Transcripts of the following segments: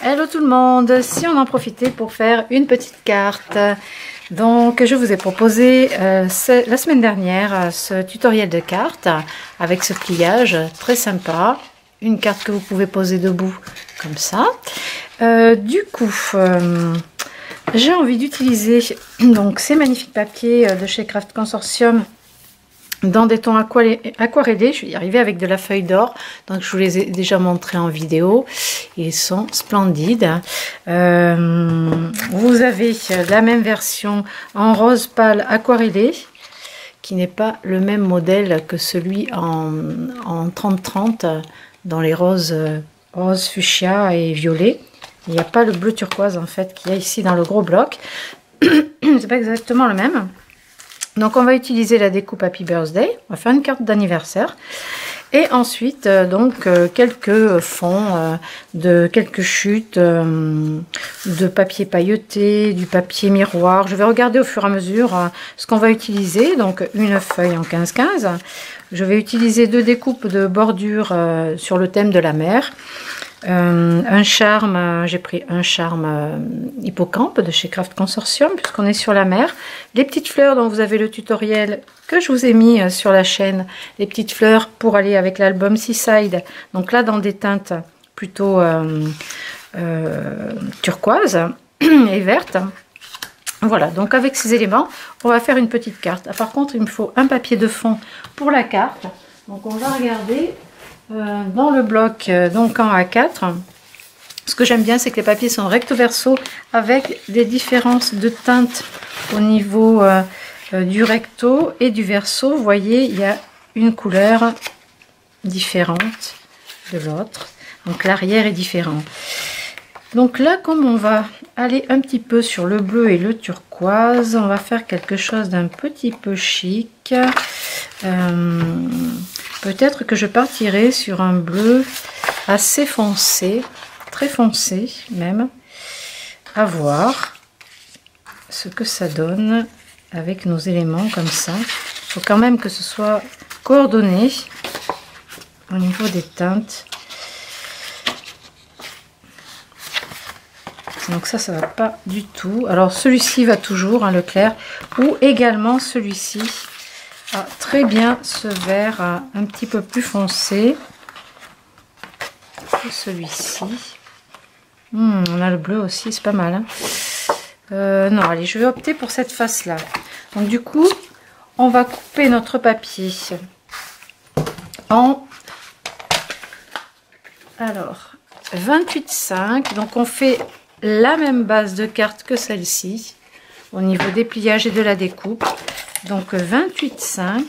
Hello tout le monde, si on en profitait pour faire une petite carte. Donc je vous ai proposé la semaine dernière ce tutoriel de carte avec ce pliage très sympa. Une carte que vous pouvez poser debout comme ça. Du coup, j'ai envie d'utiliser donc ces magnifiques papiers de chez Craft Consortium dans des tons aquarellés. Je vais y arriver avec de la feuille d'or, donc je vous les ai déjà montrés en vidéo. Ils sont splendides. Vous avez la même version en rose pâle aquarellé, qui n'est pas le même modèle que celui en 30-30 dans les roses fuchsia et violet. Il n'y a pas le bleu turquoise en fait qu'il y a ici dans le gros bloc. C'est pas exactement le même. Donc on va utiliser la découpe Happy Birthday, on va faire une carte d'anniversaire et ensuite quelques fonds, quelques chutes de papier pailleté, du papier miroir. Je vais regarder au fur et à mesure ce qu'on va utiliser. Donc une feuille en 15-15, je vais utiliser 2 découpes de bordure sur le thème de la mer. Un charme, j'ai pris un charme hippocampe de chez Craft Consortium puisqu'on est sur la mer. Les petites fleurs dont vous avez le tutoriel que je vous ai mis sur la chaîne, les petites fleurs pour aller avec l'album Seaside, donc là dans des teintes plutôt turquoise et verte. Voilà, donc avec ces éléments on va faire une petite carte. Par contre il me faut un papier de fond pour la carte, donc on va regarder dans le bloc donc en A4. Ce que j'aime bien, c'est que les papiers sont recto verso avec des différences de teintes au niveau du recto et du verso. Vous voyez, il y a une couleur différente de l'autre, donc l'arrière est différent. Donc là, comme on va aller un petit peu sur le bleu et le turquoise, on va faire quelque chose d'un petit peu chic. Peut-être que je partirai sur un bleu assez foncé, très foncé même, à voir ce que ça donne avec nos éléments comme ça. Il faut quand même que ce soit coordonné au niveau des teintes. Donc ça va pas du tout. Alors celui-ci va toujours, hein, le clair, ou également celui-ci. Ah, très bien ce vert un petit peu plus foncé que celui-ci. On a le bleu aussi, c'est pas mal, hein. Non, allez, je vais opter pour cette face là. Donc du coup on va couper notre papier en 28,5. donc on fait la même base de carte que celle-ci au niveau des pliages et de la découpe. Donc 28,5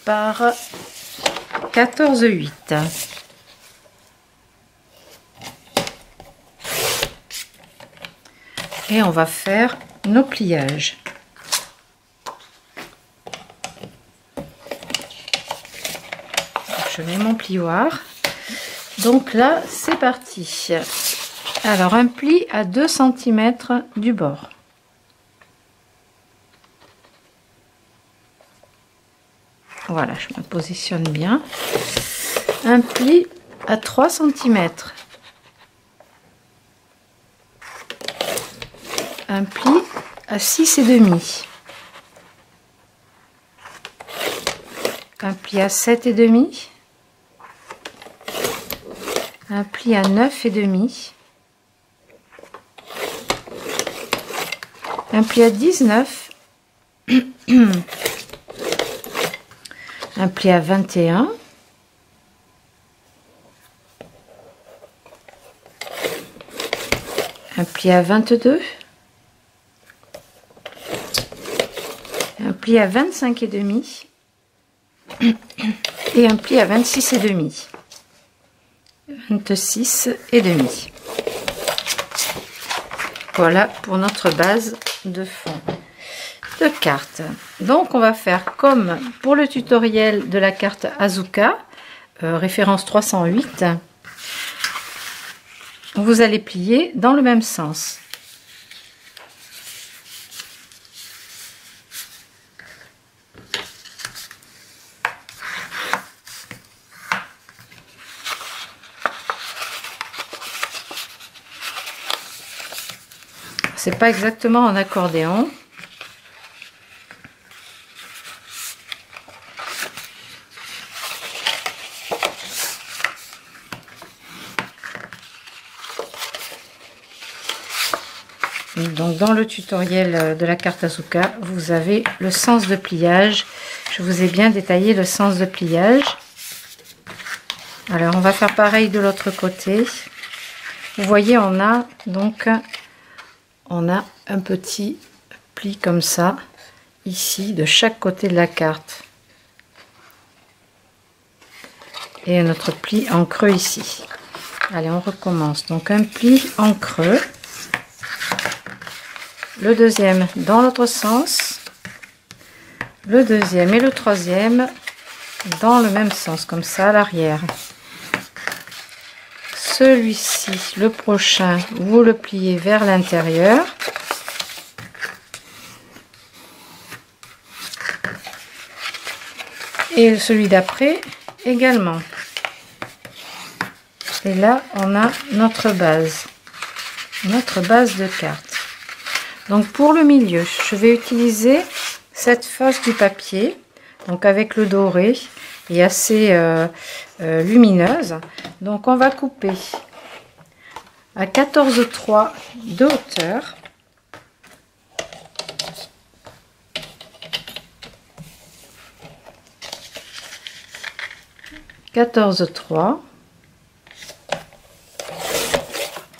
par 14,8. Et on va faire nos pliages. Je mets mon plioir. Donc là, c'est parti. Alors, un pli à 2 cm du bord. Voilà, je me positionne bien. Un pli à 3 cm. Un pli à 6,5. Un pli à 7,5. Un pli à 9,5. Un pli à 19, un pli à 21, un pli à 22, un pli à 25,5 et un pli à 26,5. 26,5. Voilà pour notre base de fond de carte. Donc on va faire comme pour le tutoriel de la carte Azuka, référence 308. Vous allez plier dans le même sens. c'est pas exactement un accordéon. Donc dans le tutoriel de la carte Asuka, vous avez le sens de pliage. Je vous ai bien détaillé le sens de pliage. Alors on va faire pareil de l'autre côté. Vous voyez, on a un petit pli comme ça ici de chaque côté de la carte et un autre pli en creux ici. Allez, on recommence. Donc un pli en creux, le deuxième dans l'autre sens, le deuxième et le troisième dans le même sens, comme ça à l'arrière. Celui-ci, le prochain, vous le pliez vers l'intérieur. Et celui d'après également. Et là, on a notre base de carte. Donc pour le milieu, je vais utiliser cette face du papier, donc avec le doré et assez lumineuse. Donc on va couper à 14,3 de hauteur.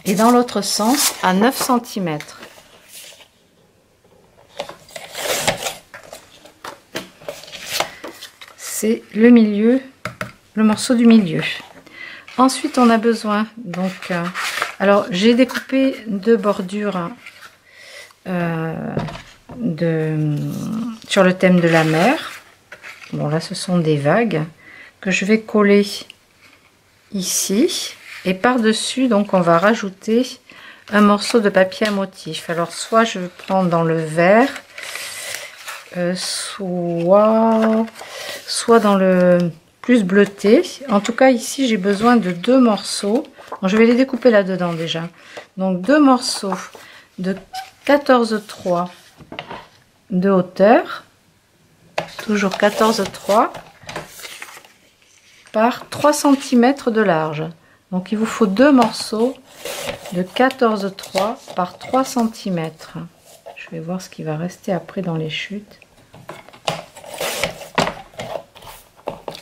Et dans l'autre sens à 9 cm. C'est le milieu, le morceau du milieu. Ensuite on a besoin donc alors j'ai découpé deux bordures sur le thème de la mer. Bon là ce sont des vagues que je vais coller ici, et par dessus donc on va rajouter un morceau de papier à motif. Alors soit je prends dans le vert, soit dans le plus bleuté. En tout cas ici j'ai besoin de deux morceaux. Bon, je vais les découper là dedans déjà. Donc deux morceaux de 14,3 de hauteur, toujours 14,3 par 3 cm de large. Donc il vous faut deux morceaux de 14,3 par 3 cm. Je vais voir ce qui va rester après dans les chutes.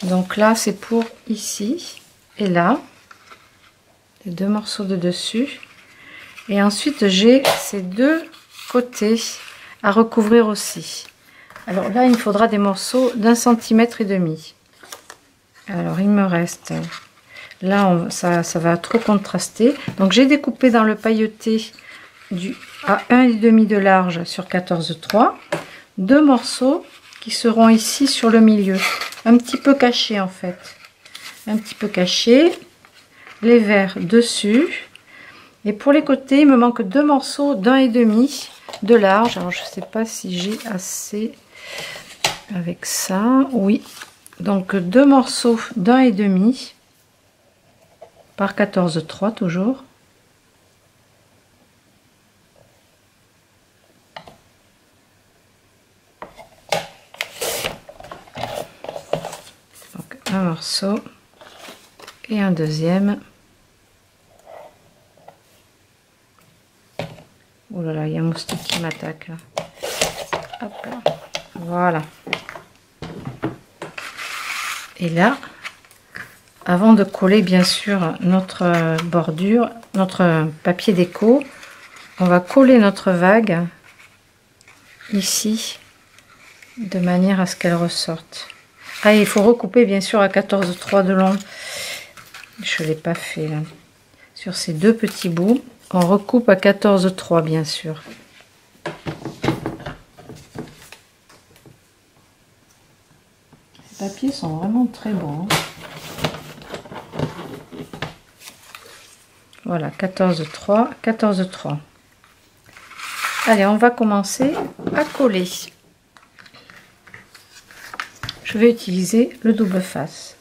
Donc là c'est pour ici et là, les deux morceaux de dessus. Et ensuite j'ai ces deux côtés à recouvrir aussi. Alors là il me faudra des morceaux d'1,5 cm. Alors il me reste là, ça va trop contraster. Donc j'ai découpé dans le pailleté à 1,5 de large sur 14,3 deux morceaux qui seront ici sur le milieu, un petit peu cachés en fait, un petit peu cachés, les verts dessus. Et pour les côtés il me manque deux morceaux d'1,5 de large. Alors je sais pas si j'ai assez avec ça. Oui, donc deux morceaux d'1,5 par 14,3 toujours. Donc un morceau et un deuxième. Oh là là, il y a un moustique qui m'attaque là. Hop là. Voilà. Et là, avant de coller bien sûr notre bordure, notre papier déco, on va coller notre vague ici de manière à ce qu'elle ressorte. Ah, il faut recouper bien sûr à 14,3 de long. Je ne l'ai pas fait là. Sur ces deux petits bouts, on recoupe à 14,3 bien sûr. Ces papiers sont vraiment très bons. Voilà, 14,3, 14,3. Allez, on va commencer à coller. Je vais utiliser le double face.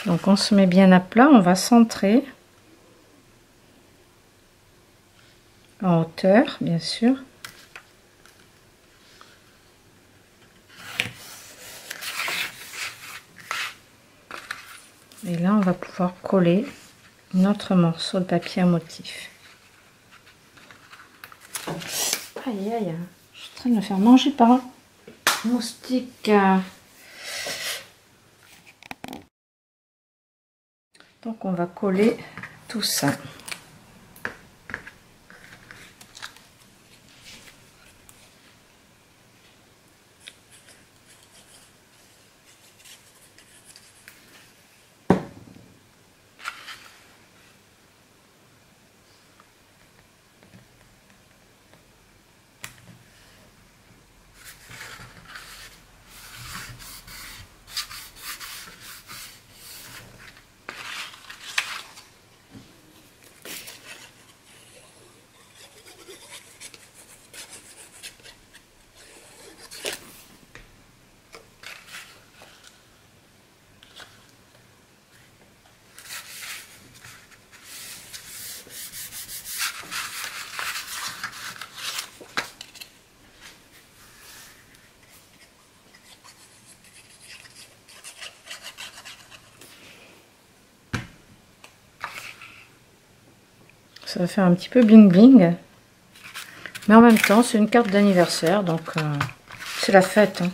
Donc on se met bien à plat, on va centrer en hauteur, bien sûr. Et là, on va pouvoir coller notre morceau de papier à motif. Aïe aïe, je suis en train de me faire manger par un moustique. Donc on va coller tout ça. Ça va faire un petit peu bling bling. Mais en même temps, c'est une carte d'anniversaire, donc c'est la fête. Hein.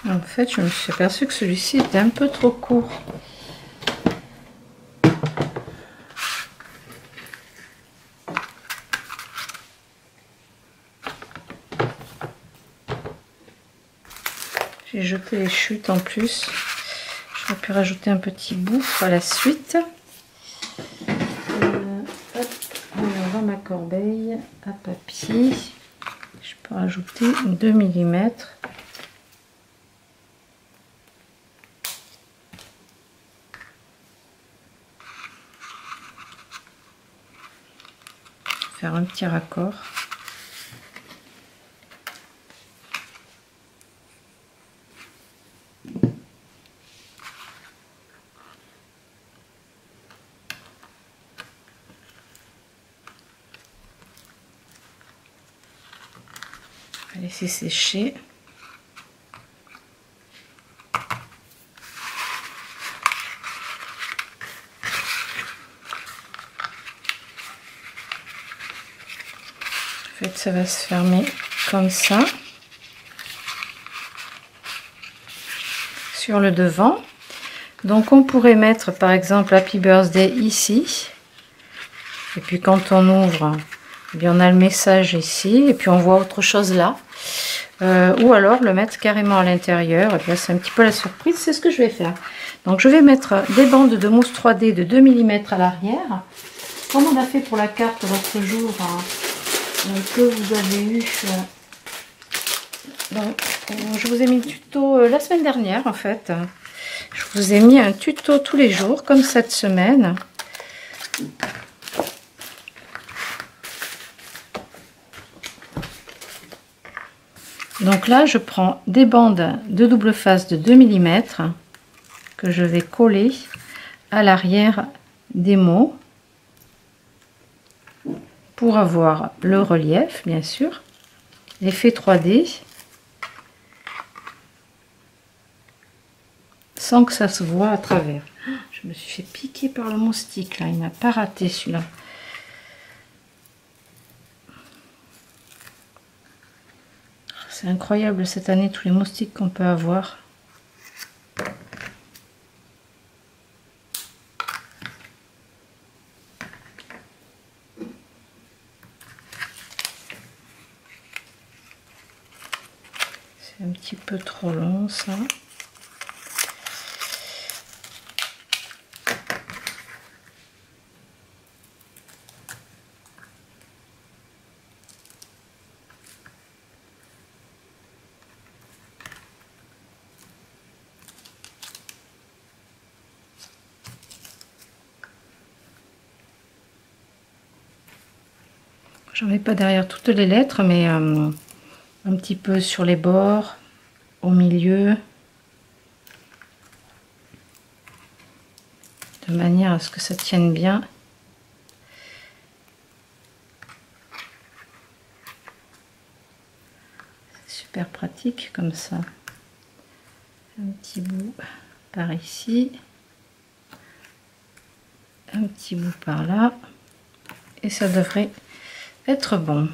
En fait, je me suis aperçue que celui-ci était un peu trop court. J'ai jeté les chutes en plus. J'aurais pu rajouter un petit bout à la suite. Hop, alors dans ma corbeille à papier, je peux rajouter 2 mm. Faire un petit raccord. On va laisser sécher. En fait, ça va se fermer comme ça sur le devant. Donc on pourrait mettre par exemple Happy Birthday ici. Et puis quand on ouvre, eh bien, on a le message ici. Et puis on voit autre chose là. Ou alors le mettre carrément à l'intérieur. Et puis c'est un petit peu la surprise. C'est ce que je vais faire. Donc je vais mettre des bandes de mousse 3D de 2 mm à l'arrière. Comme on a fait pour la carte l'autre jour que vous avez eu. Je vous ai mis le tuto la semaine dernière en fait. Je vous ai mis un tuto tous les jours comme cette semaine. Donc là je prends des bandes de double face de 2 mm que je vais coller à l'arrière des mots pour avoir le relief bien sûr, l'effet 3D. Sans que ça se voit à travers. Je me suis fait piquer par le moustique là, il n'a pas raté celui-là. C'est incroyable cette année tous les moustiques qu'on peut avoir. C'est un petit peu trop long ça. J'en mets pas derrière toutes les lettres, mais un petit peu sur les bords, au milieu, de manière à ce que ça tienne bien. C'est super pratique comme ça. Un petit bout par ici, un petit bout par là, et ça devrait être bon.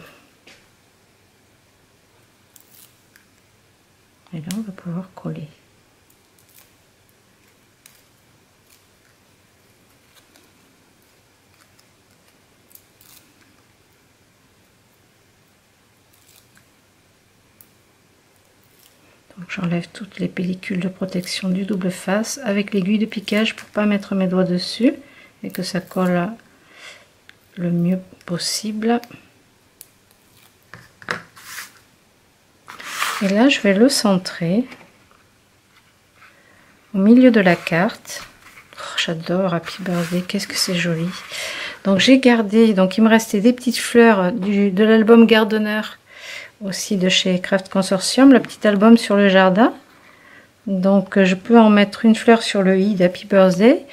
Et là on va pouvoir coller. Donc j'enlève toutes les pellicules de protection du double face avec l'aiguille de piquage pour pas mettre mes doigts dessus et que ça colle le mieux possible. Et là je vais le centrer au milieu de la carte. Oh, j'adore Happy Birthday, qu'est-ce que c'est joli. Donc j'ai gardé, donc il me restait des petites fleurs de l'album Gardener aussi de chez Craft Consortium, le petit album sur le jardin. Donc je peux en mettre une fleur sur le i d'Happy Birthday,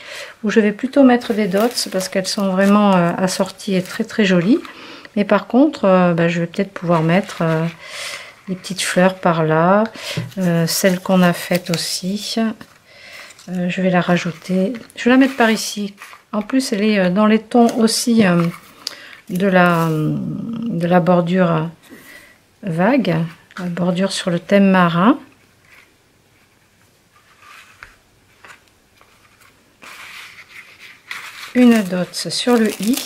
ou je vais plutôt mettre des dots parce qu'elles sont vraiment assorties et très très jolies. Mais par contre je vais peut-être pouvoir mettre des petites fleurs par là, celle qu'on a faite aussi. Je vais la rajouter, je vais la mettre par ici. En plus elle est dans les tons aussi de la bordure vague, la bordure sur le thème marin. Une dot sur le i.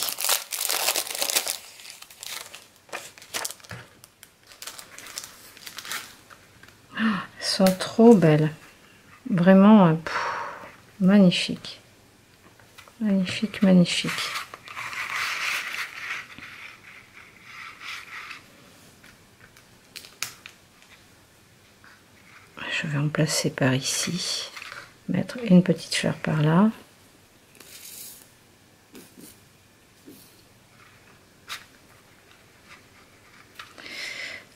Elles sont trop belles, vraiment magnifique, magnifique, magnifique. Je vais en placer par ici, mettre une petite fleur par là.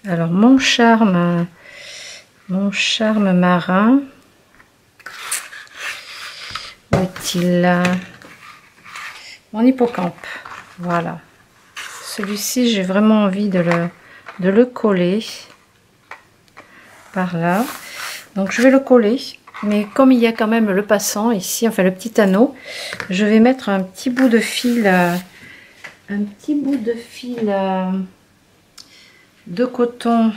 Alors mon charme marin, où est-il? Mon hippocampe, voilà. Celui-ci j'ai vraiment envie de le coller par là. Donc je vais le coller, mais comme il y a quand même le passant ici, enfin le petit anneau, je vais mettre un petit bout de fil, de coton.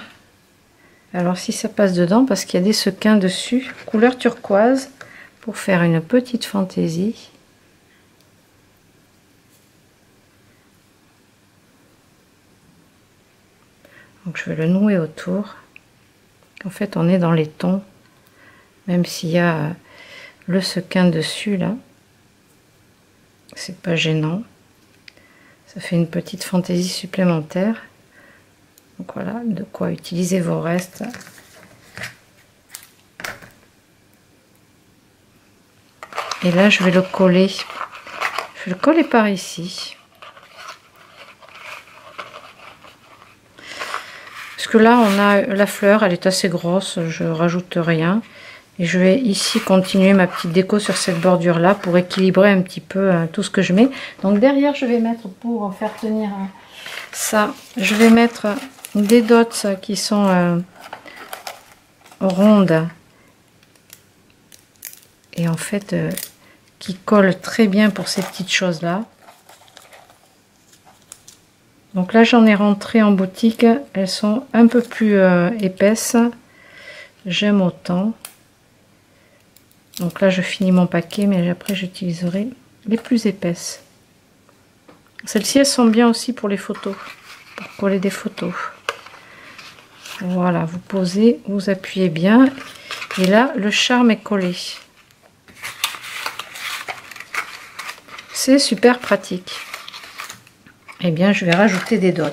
Alors si ça passe dedans, parce qu'il y a des sequins dessus, couleur turquoise, pour faire une petite fantaisie. Donc je vais le nouer autour. En fait, on est dans les tons, même s'il y a le sequin dessus là, c'est pas gênant. Ça fait une petite fantaisie supplémentaire. Donc voilà, de quoi utiliser vos restes. Et là, je vais le coller. Je vais le coller par ici. Parce que là, on a la fleur, elle est assez grosse, je rajoute rien. Et je vais ici continuer ma petite déco sur cette bordure là pour équilibrer un petit peu tout ce que je mets. Donc derrière, je vais mettre, pour faire tenir ça, je vais mettre des dots qui sont rondes et en fait qui collent très bien pour ces petites choses là. Donc là, j'en ai rentré en boutique, elles sont un peu plus épaisses, j'aime autant. Donc là, je finis mon paquet, mais après, j'utiliserai les plus épaisses. Celles-ci, elles sont bien aussi pour les photos, pour coller des photos. Voilà, vous posez, vous appuyez bien. Et là, le charme est collé. C'est super pratique. Eh bien, je vais rajouter des dots.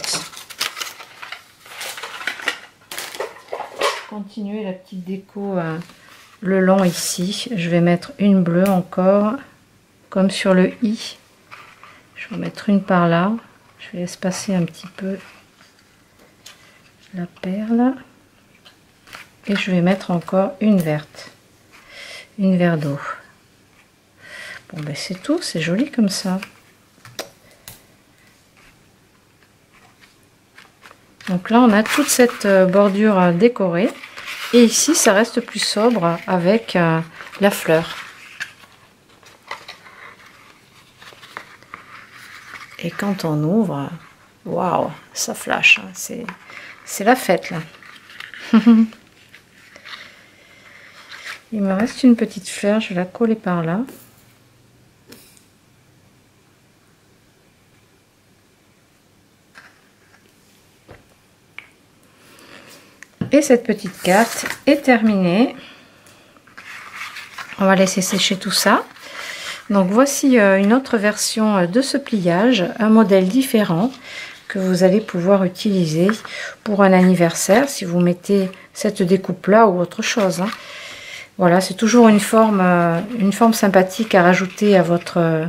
Continuer la petite déco le long ici. Je vais mettre une bleue encore, comme sur le i. Je vais en mettre une par là. Je vais espacer un petit peu la perle. Et je vais mettre encore une verte. Une vert d'eau. Bon, ben c'est tout. C'est joli comme ça. Donc là, on a toute cette bordure décorée. Et ici, ça reste plus sobre avec la fleur. Et quand on ouvre, waouh, ça flash. Hein, c'est la fête là. Il me reste une petite fleur, je vais la coller par là. Et cette petite carte est terminée. On va laisser sécher tout ça. Donc voici une autre version de ce pliage, un modèle différent que vous allez pouvoir utiliser pour un anniversaire si vous mettez cette découpe là ou autre chose. Hein. Voilà, c'est toujours une forme sympathique à rajouter à votre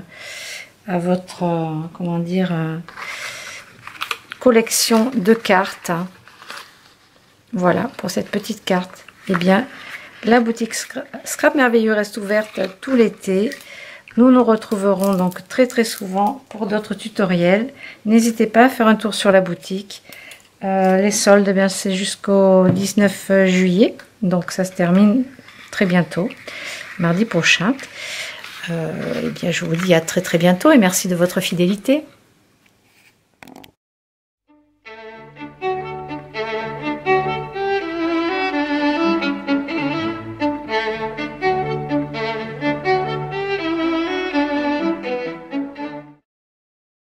comment dire, collection de cartes. Voilà, pour cette petite carte. Eh bien, la boutique Scrap Merveilleux reste ouverte tout l'été. Nous nous retrouverons donc très souvent pour d'autres tutoriels. N'hésitez pas à faire un tour sur la boutique. Les soldes, eh bien, c'est jusqu'au 19 juillet. Donc, ça se termine très bientôt, mardi prochain. Eh bien, je vous dis à très bientôt et merci de votre fidélité.